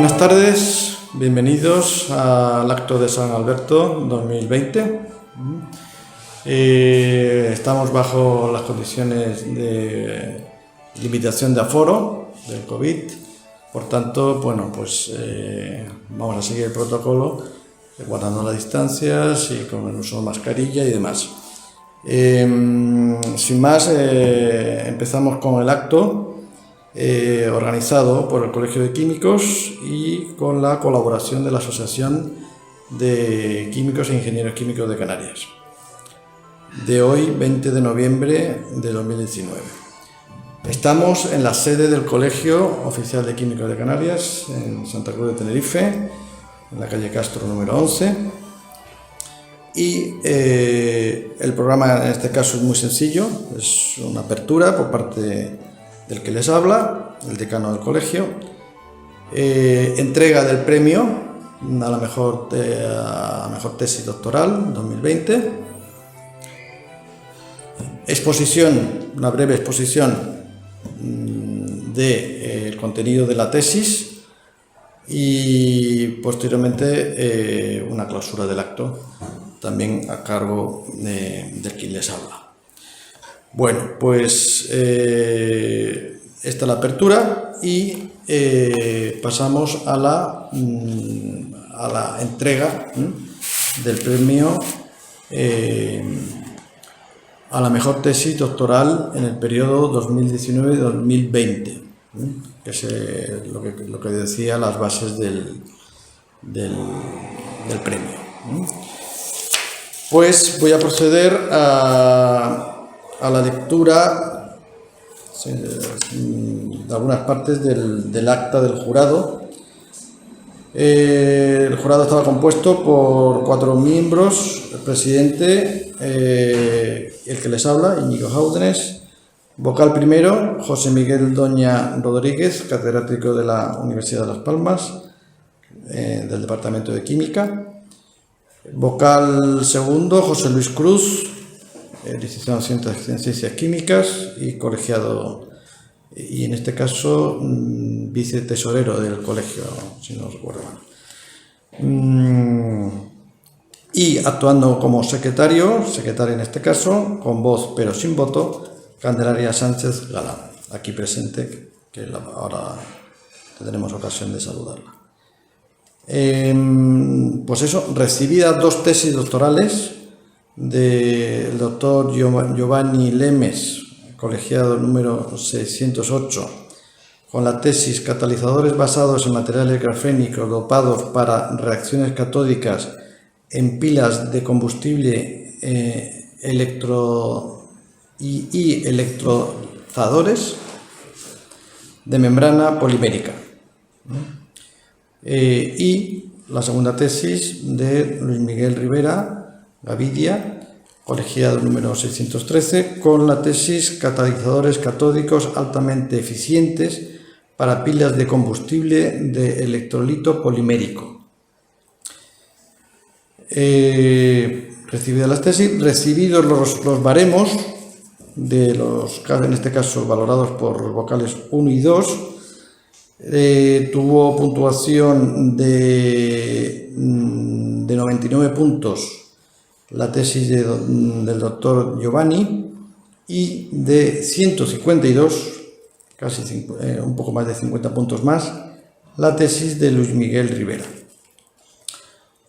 Buenas tardes, bienvenidos al acto de San Alberto 2020. Estamos bajo las condiciones de limitación de aforo del COVID, por tanto, bueno, pues vamos a seguir el protocolo, guardando las distancias y con el uso de mascarilla y demás. Sin más, empezamos con el acto organizado por el Colegio de Químicos y con la colaboración de la Asociación de Químicos e Ingenieros Químicos de Canarias, de hoy, 20 de noviembre de 2019. Estamos en la sede del Colegio Oficial de Químicos de Canarias, en Santa Cruz de Tenerife, en la calle Castro número 11. Y el programa en este caso es muy sencillo, es una apertura por parte del que les habla, el decano del colegio, entrega del premio a la mejor tesis doctoral 2020, exposición, una breve exposición del contenido de la tesis y posteriormente una clausura del acto, también a cargo del quien les habla. Bueno, pues esta es la apertura y pasamos a la entrega del premio a la mejor tesis doctoral en el periodo 2019-2020, que es lo que decía las bases del premio. Pues voy a proceder a la lectura de algunas partes del acta del jurado. El jurado estaba compuesto por 4 miembros: el presidente, el que les habla, Íñigo Jaúdenes; vocal primero, José Miguel Doña Rodríguez, catedrático de la Universidad de Las Palmas, del Departamento de Química; vocal segundo, José Luis Cruz, licenciado en Ciencias Químicas y colegiado, y en este caso vicetesorero del colegio, si no recuerdo mal. Y actuando como secretaria en este caso, con voz pero sin voto, Candelaria Sánchez Galán, aquí presente, que ahora tendremos ocasión de saludarla. Pues eso, recibidas 2 tesis doctorales del doctor Giovanni Lemes, colegiado número 608, con la tesis Catalizadores basados en materiales grafénicos dopados para reacciones catódicas en pilas de combustible y electrolizadores de membrana polimérica. Y la segunda tesis de Luis Miguel Rivera Gavidia, colegiado número 613, con la tesis Catalizadores catódicos altamente eficientes para pilas de combustible de electrolito polimérico. Recibidas las tesis, recibidos los baremos de los, en este caso valorados por vocales 1 y 2, tuvo puntuación de 99 puntos la tesis del doctor Giovanni y de 152, casi un poco más de 50 puntos más, la tesis de Luis Miguel Rivera.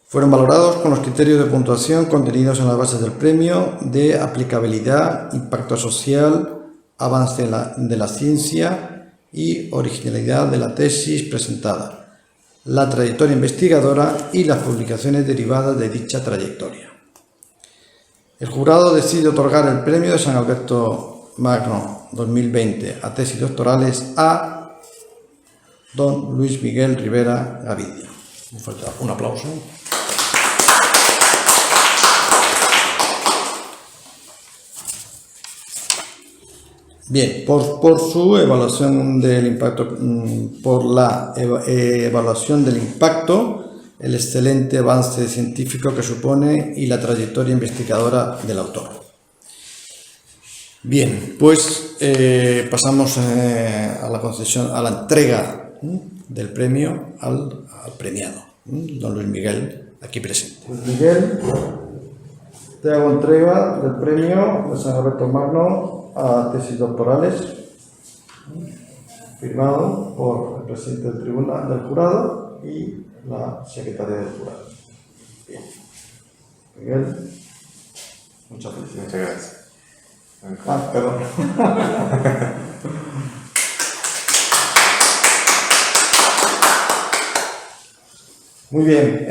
Fueron valorados con los criterios de puntuación contenidos en las bases del premio de aplicabilidad, impacto social, avance de la ciencia y originalidad de la tesis presentada, la trayectoria investigadora y las publicaciones derivadas de dicha trayectoria. El jurado decide otorgar el premio de San Alberto Magno 2020 a tesis doctorales a don Luis Miguel Rivera Gavidia. Un aplauso. Bien, por su evaluación del impacto, por la evaluación del impacto, el excelente avance científico que supone y la trayectoria investigadora del autor. Bien, pues pasamos a la concesión, a la entrega del premio al premiado, don Luis Miguel, aquí presente. Luis Miguel, te hago entrega del premio de San Alberto Magno a tesis doctorales, firmado por el presidente del tribunal del jurado y la secretaria del jurado. Bien. Miguel, muchas felicidades. Muchas gracias. Perdón. Muy bien.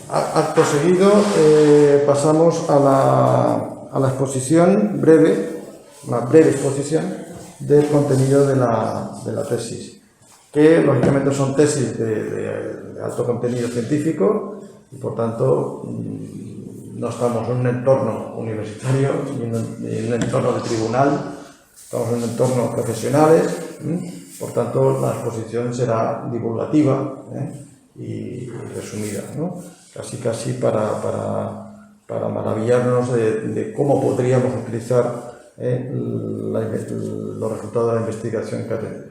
Acto seguido pasamos a la exposición breve, una breve exposición del contenido de la tesis, que lógicamente son tesis de alto contenido científico y por tanto no estamos en un entorno universitario ni en un entorno de tribunal, estamos en un entorno profesionales, por tanto la exposición será divulgativa y resumida, ¿no? Casi para maravillarnos de cómo podríamos utilizar los resultados de la investigación que ha tenido.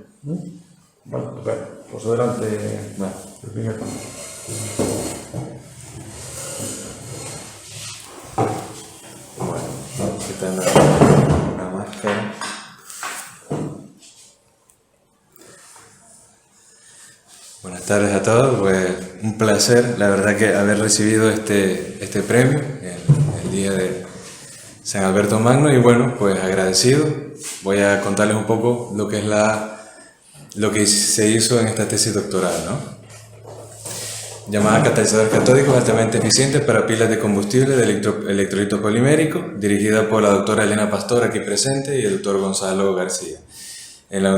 Bueno, pues adelante. Bueno. El primer punto. Bueno, quitando la máscara. Buenas tardes a todos, pues un placer, la verdad, que haber recibido este premio el día de San Alberto Magno, y bueno, pues agradecido. Voy a contarles un poco lo que es lo que se hizo en esta tesis doctoral, ¿no? Llamada catalizadores catódicos altamente eficientes para pilas de combustible de electrolito polimérico, dirigida por la doctora Elena Pastor, aquí presente, y el doctor Gonzalo García, en la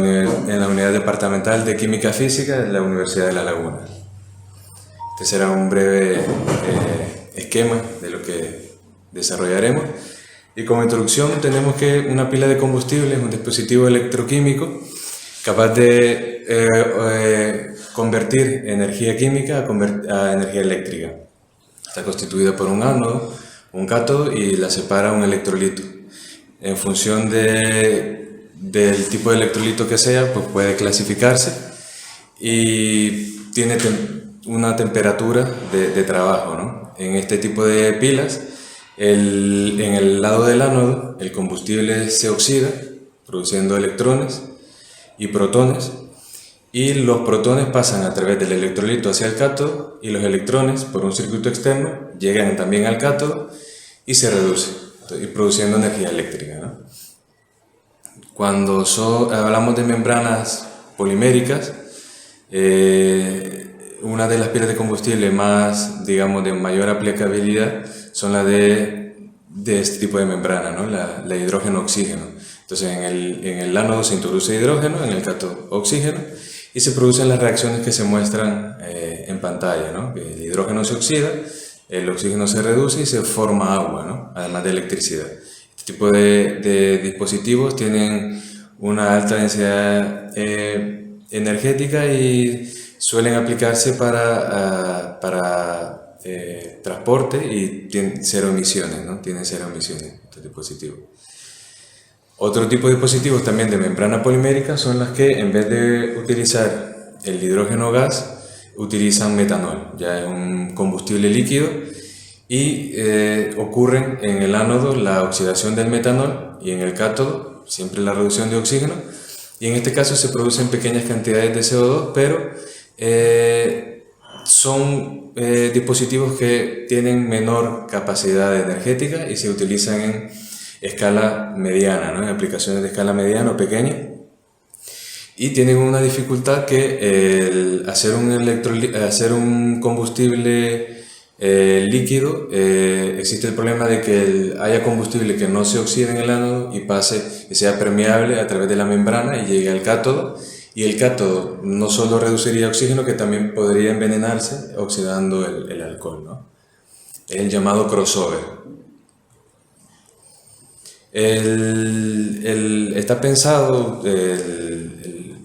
Unidad Departamental de Química Física de la Universidad de La Laguna. Este será un breve esquema de lo que desarrollaremos. Y como introducción tenemos que una pila de combustible es un dispositivo electroquímico capaz de convertir energía química a energía eléctrica. Está constituida por un ánodo, un cátodo y la separa un electrolito. En función del tipo de electrolito que sea, pues puede clasificarse y tiene una temperatura de trabajo, ¿no? En este tipo de pilas, en el lado del ánodo, el combustible se oxida, produciendo electrones y protones, y los protones pasan a través del electrolito hacia el cátodo, y los electrones, por un circuito externo, llegan también al cátodo y se reducen, y produciendo energía eléctrica, ¿no? Cuando hablamos de membranas poliméricas, una de las pilas de combustible más, digamos, de mayor aplicabilidad son las de este tipo de membrana, ¿no? La hidrógeno-oxígeno. Entonces en el ánodo se introduce hidrógeno, en el cátodo oxígeno, y se producen las reacciones que se muestran en pantalla, ¿no? El hidrógeno se oxida, el oxígeno se reduce y se forma agua, ¿no? Además de electricidad. Este tipo de dispositivos tienen una alta densidad energética y suelen aplicarse para transporte y tienen cero emisiones, ¿no? Tienen cero emisiones estos dispositivos. Otro tipo de dispositivos también de membrana polimérica son las que, en vez de utilizar el hidrógeno gas, utilizan metanol, ya es un combustible líquido, y ocurren en el ánodo la oxidación del metanol y en el cátodo siempre la reducción de oxígeno, y en este caso se producen pequeñas cantidades de CO2, pero son dispositivos que tienen menor capacidad energética y se utilizan en escala mediana, ¿no? En aplicaciones de escala mediana o pequeña, y tienen una dificultad que hacer un combustible líquido, existe el problema de que haya combustible que no se oxide en el ánodo y pase y sea permeable a través de la membrana y llegue al cátodo, y el cátodo no solo reduciría oxígeno, que también podría envenenarse oxidando el alcohol, ¿no? Es el llamado crossover. Está pensado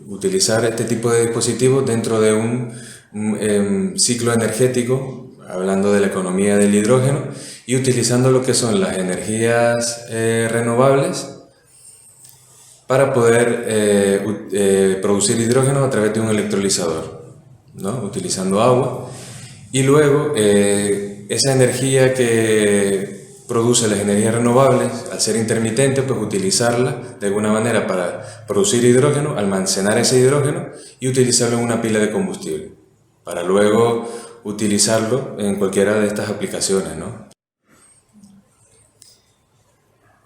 utilizar este tipo de dispositivos dentro de un ciclo energético, hablando de la economía del hidrógeno, y utilizando lo que son las energías renovables para poder producir hidrógeno a través de un electrolizador, ¿no? Utilizando agua. Y luego esa energía que produce las energías renovables, al ser intermitente, pues utilizarla de alguna manera para producir hidrógeno, almacenar ese hidrógeno y utilizarlo en una pila de combustible, para luego utilizarlo en cualquiera de estas aplicaciones, ¿no?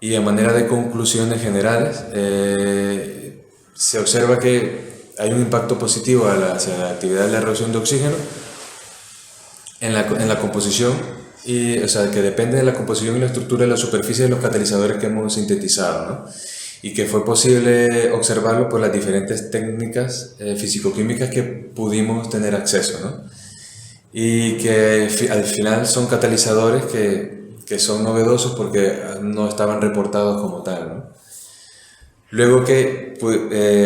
Y a manera de conclusiones generales, se observa que hay un impacto positivo hacia la actividad de la reducción de oxígeno en la composición, o sea, que depende de la composición y la estructura de la superficie de los catalizadores que hemos sintetizado, ¿no? Y que fue posible observarlo por las diferentes técnicas físico-químicas que pudimos tener acceso, ¿no? Y que al final son catalizadores que son novedosos porque no estaban reportados como tal, ¿no? Luego que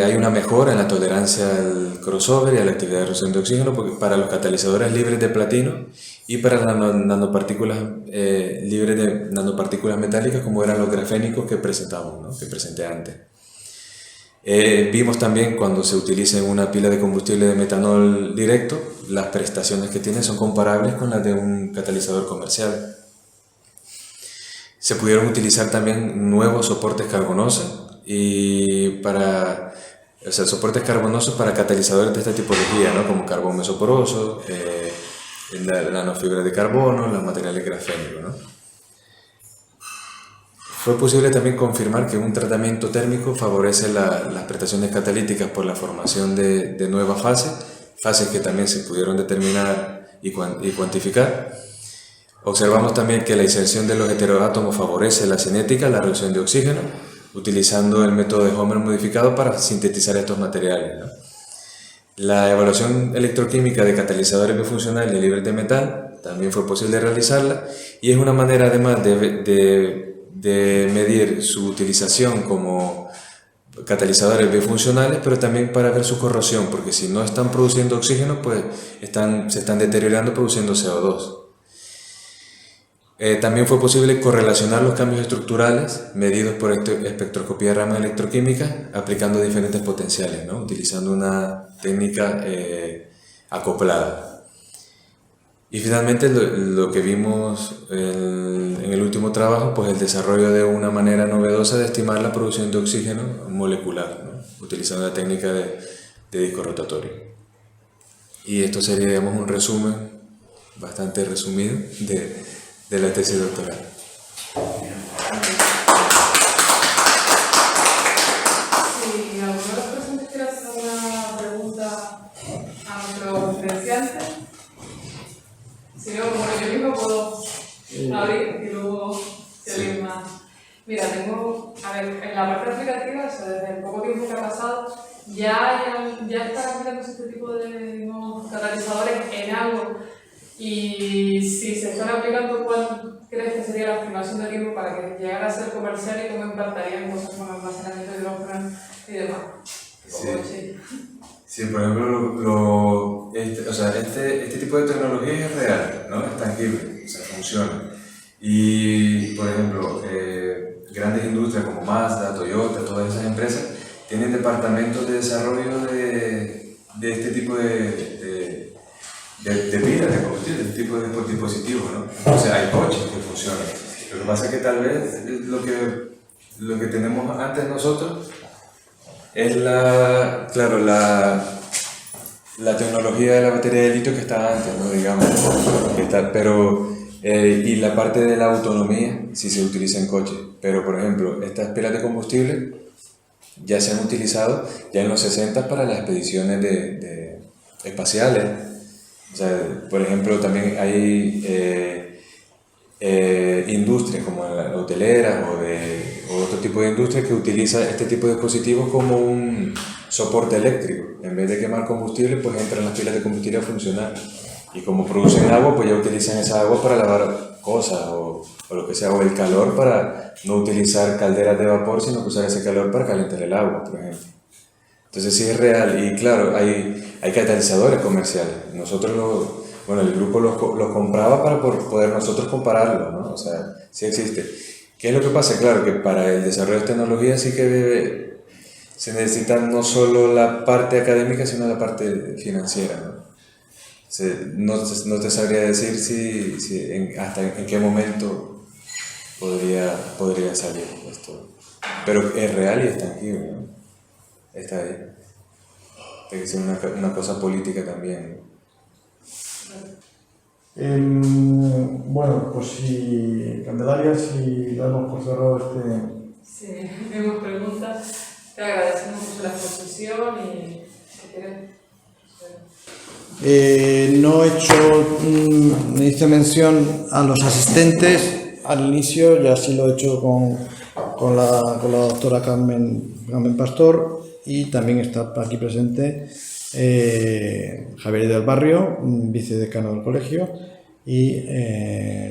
hay una mejora en la tolerancia al crossover y a la actividad de reducción de oxígeno para los catalizadores libres de platino y para las nanopartículas libres de nanopartículas metálicas, como eran los grafénicos que presentamos, ¿no? Que presenté antes. Vimos también cuando se utiliza en una pila de combustible de metanol directo, las prestaciones que tiene son comparables con las de un catalizador comercial. Se pudieron utilizar también nuevos soportes carbonosos soportes carbonosos para catalizadores de esta tipología, ¿no? Como carbón mesoporoso, la nanofibra de carbono, los materiales grafénicos, ¿no? Fue posible también confirmar que un tratamiento térmico favorece las prestaciones catalíticas por la formación de nuevas fases que también se pudieron determinar y cuantificar. Observamos también que la inserción de los heteroátomos favorece la cinética, la reducción de oxígeno, utilizando el método de Homer modificado para sintetizar estos materiales, ¿no? La evaluación electroquímica de catalizadores bifuncionales libres de metal también fue posible realizarla, y es una manera además de medir su utilización como catalizadores bifuncionales, pero también para ver su corrosión, porque si no están produciendo oxígeno, pues se están deteriorando produciendo CO2. También fue posible correlacionar los cambios estructurales medidos por espectroscopía de rama electroquímica aplicando diferentes potenciales, ¿no? Utilizando una técnica acoplada. Y finalmente lo que vimos en el último trabajo, pues el desarrollo de una manera novedosa de estimar la producción de oxígeno molecular, ¿no? Utilizando la técnica de disco rotatorio. Y esto sería, digamos, un resumen bastante resumido de la tesis doctoral. Si alguno de los presentes quiere hacer una pregunta a nuestro conferenciante, si no, como yo mismo puedo abrir y luego seguir más. Mira, en la parte aplicativa, o sea, desde el poco tiempo que ha pasado, ya están aplicándose este tipo de nuevos catalizadores en algo. Y si se están aplicando, ¿cuál crees que sería la estimación de tiempo para que llegara a ser comercial y cómo impactaría en cosas como almacenamiento de hidrógeno y demás? Sí, por ejemplo, este tipo de tecnología es real, ¿no? Es tangible, o sea, funciona. Y, por ejemplo, grandes industrias como Mazda, Toyota, todas esas empresas tienen departamentos de desarrollo de este tipo de pilas de combustible, de este tipo de dispositivos, ¿no? Entonces hay coches que funcionan. Lo que pasa es que tal vez lo que tenemos antes nosotros es la tecnología de la batería de litio que estaba antes, ¿no? Digamos, y la parte de la autonomía si se utiliza en coches. Pero, por ejemplo, estas pilas de combustible ya se han utilizado ya en los 60 para las expediciones espaciales. O sea, por ejemplo, también hay industrias como la hotelera o otro tipo de industria que utiliza este tipo de dispositivos como un soporte eléctrico. En vez de quemar combustible, pues entran las pilas de combustible a funcionar. Y como producen agua, pues ya utilizan esa agua para lavar cosas o lo que sea, o el calor para no utilizar calderas de vapor, sino que usar ese calor para calentar el agua, por ejemplo. Entonces sí es real, y claro, hay catalizadores comerciales. Nosotros, el grupo los compraba para poder nosotros compararlos, ¿no? O sea, sí existe. ¿Qué es lo que pasa? Claro que para el desarrollo de tecnología sí que se necesita no solo la parte académica, sino la parte financiera, ¿no? No te sabría decir hasta en qué momento podría salir esto. Pero es real y es tangible, ¿no? Está ahí. Tiene que ser una cosa política también, ¿no? Bueno, pues si Candelaria, si damos por cerrado Sí, tenemos preguntas. Te agradecemos mucho la exposición y si quieres. No he hecho, hice mención a los asistentes al inicio, ya sí lo he hecho con la doctora Carmen Pastor, y también está aquí presente Javier del Barrio, vicedecano del colegio, y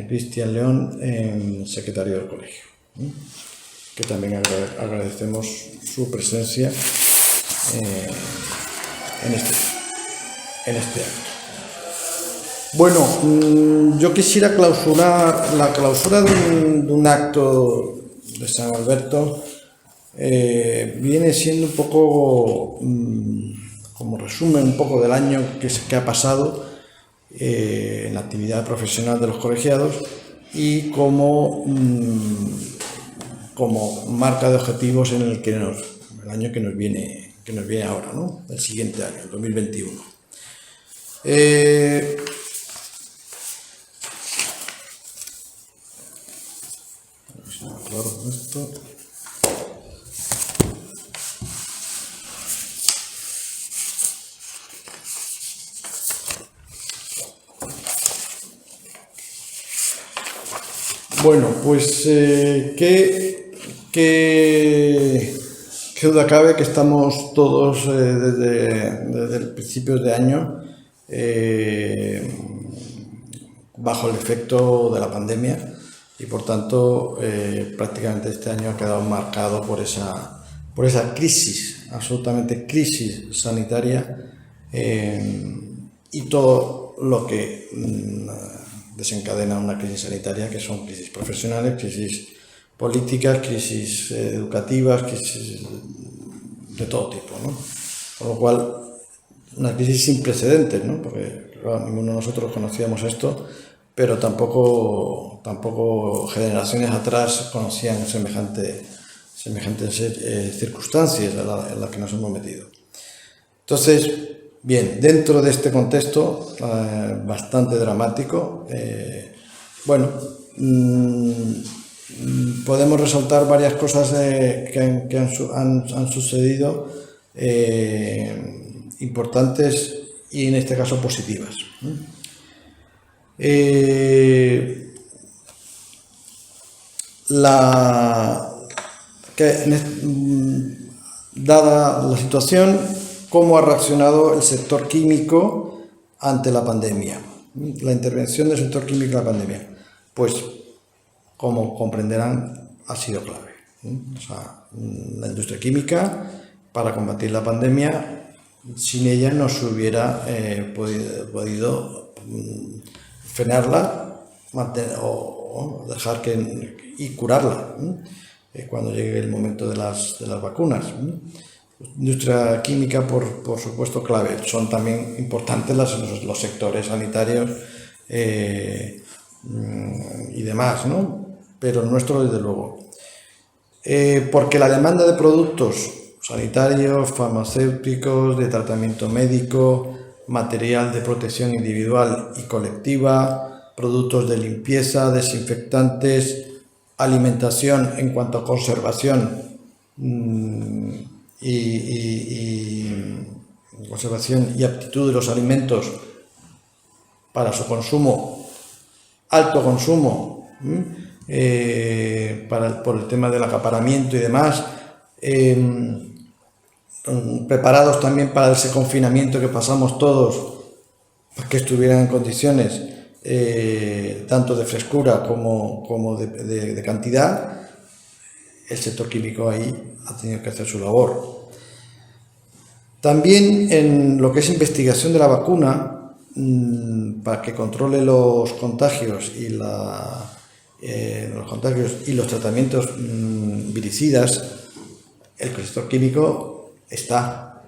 Cristian León, secretario del colegio, que también agradecemos su presencia en este acto. Bueno, yo quisiera clausurar la clausura de un acto de San Alberto. Viene siendo un poco como resumen un poco del año que ha pasado en la actividad profesional de los colegiados, y como marca de objetivos en el año que nos viene ahora, ¿no? El siguiente año, el 2021. Claro, esto. Bueno, pues qué duda cabe que estamos todos desde el principio de año bajo el efecto de la pandemia, y por tanto prácticamente este año ha quedado marcado por esa crisis, absolutamente crisis sanitaria, y todo lo que desencadena una crisis sanitaria, que son crisis profesionales, crisis políticas, crisis educativas, crisis de todo tipo, ¿no? Con lo cual, una crisis sin precedentes, ¿no? Porque claro, ninguno de nosotros conocíamos esto, pero tampoco generaciones atrás conocían semejantes circunstancias en las que nos hemos metido. Entonces, bien, dentro de este contexto bastante dramático, podemos resaltar varias cosas que han sucedido importantes y en este caso positivas. Dada la situación, ¿cómo ha reaccionado el sector químico ante la pandemia? La intervención del sector químico en la pandemia, pues, como comprenderán, ha sido clave. O sea, la industria química, para combatir la pandemia, sin ella no se hubiera podido frenarla, mantener, o dejar y curarla cuando llegue el momento de las vacunas. Industria química, por supuesto, clave. Son también importantes los sectores sanitarios y demás, ¿no? Pero el nuestro, desde luego. Porque la demanda de productos sanitarios, farmacéuticos, de tratamiento médico, material de protección individual y colectiva, productos de limpieza, desinfectantes, alimentación en cuanto a conservación conservación y aptitud de los alimentos para su consumo, alto consumo, por el tema del acaparamiento y demás, preparados también para ese confinamiento que pasamos todos, para que estuvieran en condiciones tanto de frescura como de cantidad. El sector químico ahí ha tenido que hacer su labor. También en lo que es investigación de la vacuna, para que controle los contagios y los tratamientos viricidas, el sector químico está,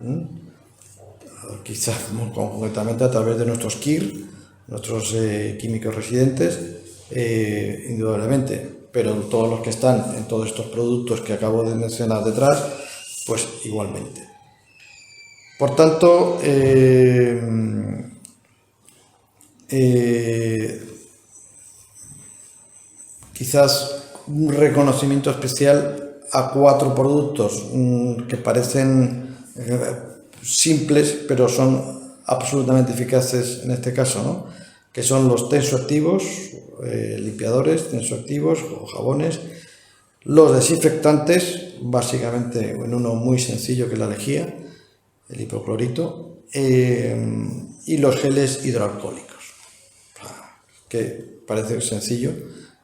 quizás concretamente a través de nuestros KIR, nuestros químicos residentes, indudablemente, pero todos los que están en todos estos productos que acabo de mencionar detrás, pues igualmente. Por tanto, quizás un reconocimiento especial a 4 productos que parecen simples, pero son absolutamente eficaces en este caso, ¿no? Que son los tensoactivos, limpiadores, tensoactivos o jabones, los desinfectantes, básicamente en uno muy sencillo que es la lejía, el hipoclorito, y los geles hidroalcohólicos, que parece sencillo,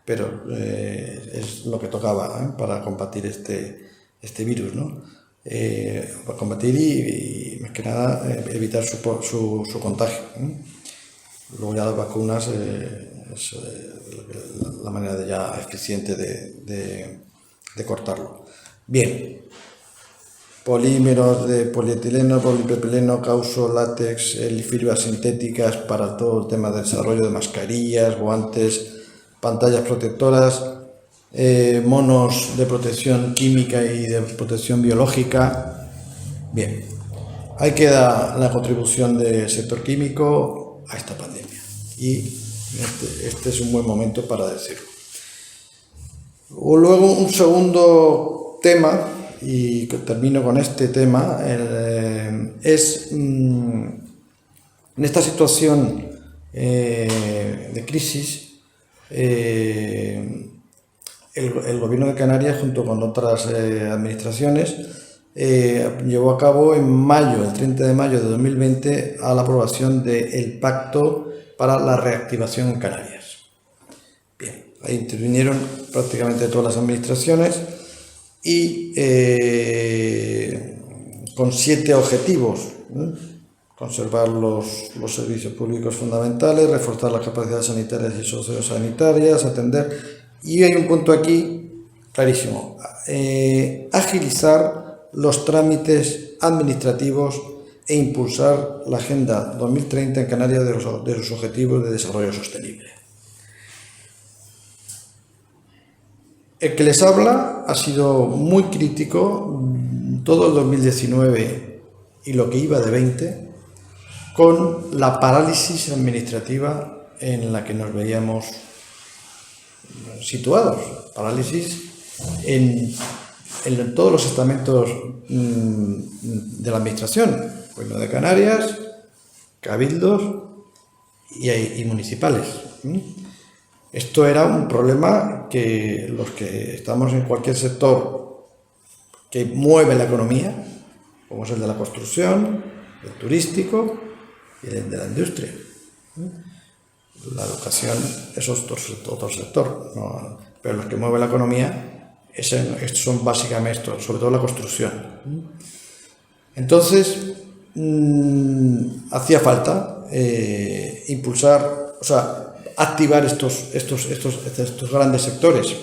pero es lo que tocaba para combatir este virus, ¿no? Para combatir y más que nada evitar su contagio. Luego ya las vacunas es la manera ya eficiente de cortarlo. Bien, polímeros de polietileno, polipropileno, causo, látex, fibras sintéticas para todo el tema de desarrollo de mascarillas, guantes, pantallas protectoras, monos de protección química y de protección biológica. Bien, ahí queda la contribución del sector químico a esta pandemia y este es un buen momento para decirlo. Luego un segundo tema, y termino con este tema, es en esta situación de crisis, el Gobierno de Canarias, junto con otras administraciones, llevó a cabo en mayo, el 30 de mayo de 2020, a la aprobación del Pacto para la Reactivación en Canarias. Bien, ahí intervinieron prácticamente todas las administraciones y con 7 objetivos. Conservar los servicios públicos fundamentales, reforzar las capacidades sanitarias y sociosanitarias, atender, y hay un punto aquí clarísimo, agilizar los trámites administrativos e impulsar la Agenda 2030 en Canarias de los Objetivos de Desarrollo Sostenible. El que les habla ha sido muy crítico todo el 2019 y lo que iba de 20, con la parálisis administrativa en la que nos veíamos situados. Parálisis en todos los estamentos de la administración, Gobierno de Canarias, cabildos y municipales. Esto era un problema que los que estamos en cualquier sector que mueve la economía, como es el de la construcción, el turístico y el de la industria. La educación es otro sector, ¿no? Pero los que mueven la economía son básicamente esto, sobre todo la construcción. Entonces, hacía falta impulsar, o sea, activar estos grandes sectores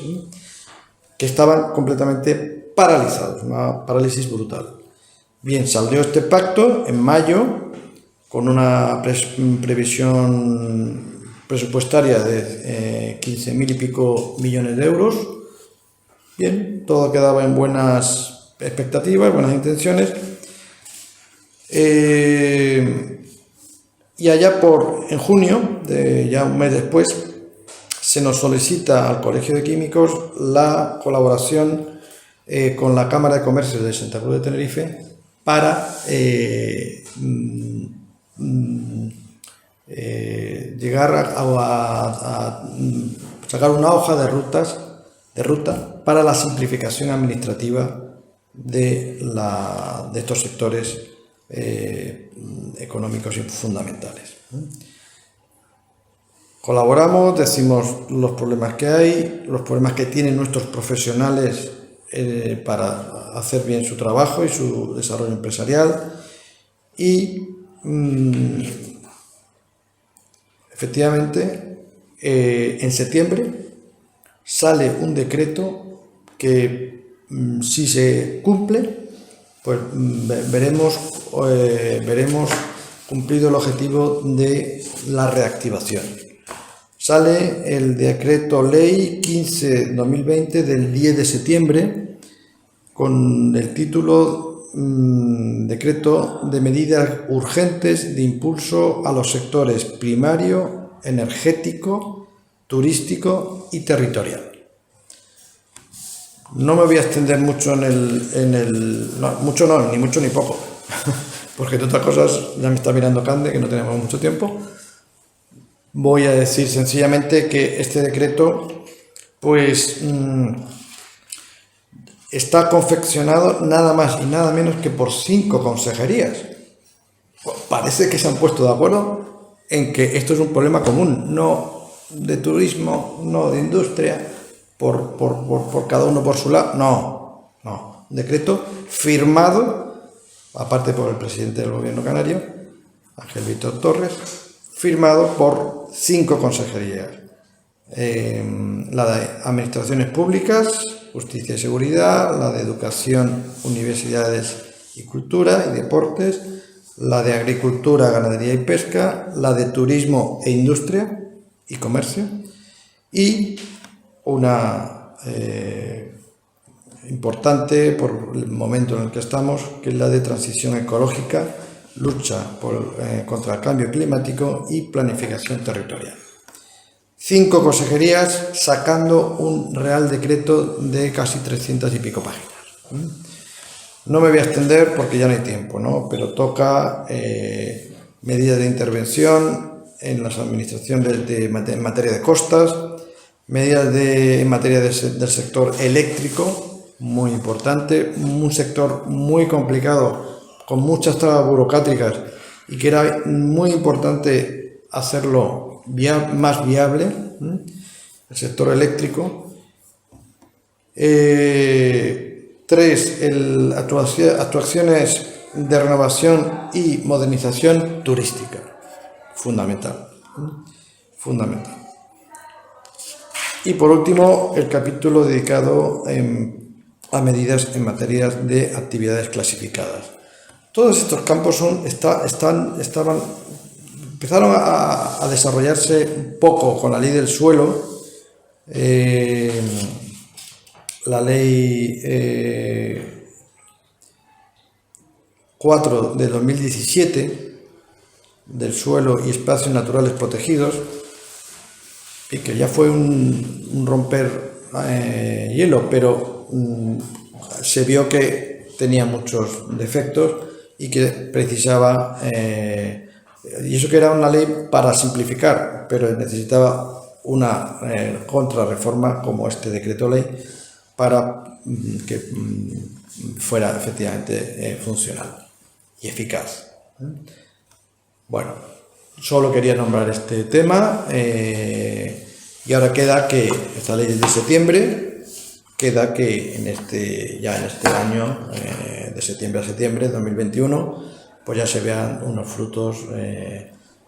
que estaban completamente paralizados, una parálisis brutal. Bien, salió este pacto en mayo con una previsión presupuestaria de 15.000 y pico millones de euros. Bien, todo quedaba en buenas expectativas, buenas intenciones. Y allá en junio, ya un mes después, se nos solicita al Colegio de Químicos la colaboración con la Cámara de Comercio de Santa Cruz de Tenerife para llegar a sacar una hoja de ruta para la simplificación administrativa de estos sectores económicos y fundamentales. Colaboramos, decimos los problemas que hay, los problemas que tienen nuestros profesionales para hacer bien su trabajo y su desarrollo empresarial y efectivamente en septiembre sale un decreto que si se cumple pues veremos cumplido el objetivo de la reactivación. Sale el decreto ley 15/2020 del 10 de septiembre con el título Decreto de medidas urgentes de impulso a los sectores primario, energético, turístico y territorial. No me voy a extender mucho mucho no, ni mucho ni poco, porque de otras cosas ya me está mirando Cande, que no tenemos mucho tiempo. Voy a decir sencillamente que este decreto, pues, está confeccionado nada más y nada menos que por 5 consejerías. Pues parece que se han puesto de acuerdo en que esto es un problema común, no de turismo, no de industria, por cada uno por su lado. No. Un decreto firmado, aparte por el presidente del Gobierno canario, Ángel Víctor Torres, firmado por 5 consejerías. La de Administraciones Públicas, Justicia y Seguridad, la de Educación, Universidades y Cultura y Deportes, la de Agricultura, Ganadería y Pesca, la de Turismo e Industria y Comercio, y una importante por el momento en el que estamos, que es la de Transición Ecológica, Lucha contra el Cambio Climático y Planificación Territorial. 5 consejerías sacando un real decreto de casi 300 y pico páginas. No me voy a extender porque ya no hay tiempo, ¿no? Pero toca medidas de intervención en las administraciones en materia de costas, medidas en materia del sector eléctrico, muy importante, un sector muy complicado, con muchas trabas burocráticas, y que era muy importante hacerlo más viable, el sector eléctrico. 3, actuaciones de renovación y modernización turística, fundamental. Y por último, el capítulo dedicado a medidas en materia de actividades clasificadas. Todos estos campos empezaron a desarrollarse un poco con la ley del suelo, la ley 4 de 2017 del suelo y espacios naturales protegidos, y que ya fue un romper hielo, pero se vio que tenía muchos defectos y que precisaba, y eso que era una ley para simplificar, pero necesitaba una contrarreforma como este decreto ley para que fuera efectivamente funcional y eficaz. Bueno, solo quería nombrar este tema, y ahora queda que esta ley es de septiembre, queda que en este año, de septiembre a septiembre de 2021, pues ya se vean unos frutos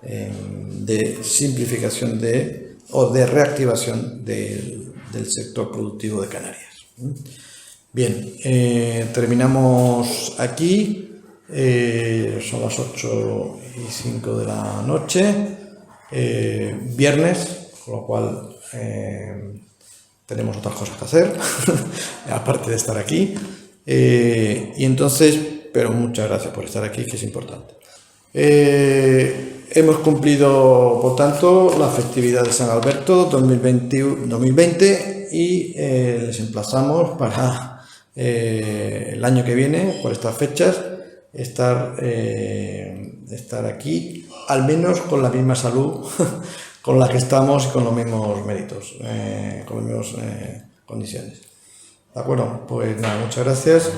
de simplificación o de reactivación del sector productivo de Canarias. Bien, terminamos aquí. Son las 8:05 de la noche, viernes, con lo cual tenemos otras cosas que hacer, aparte de estar aquí. Y entonces, pero muchas gracias por estar aquí, que es importante. Hemos cumplido, por tanto, la festividad de San Alberto 2020 y les emplazamos para el año que viene, por estas fechas, estar aquí, al menos con la misma salud con la que estamos y con los mismos méritos, con las mismas condiciones. ¿De acuerdo? Pues nada, muchas gracias.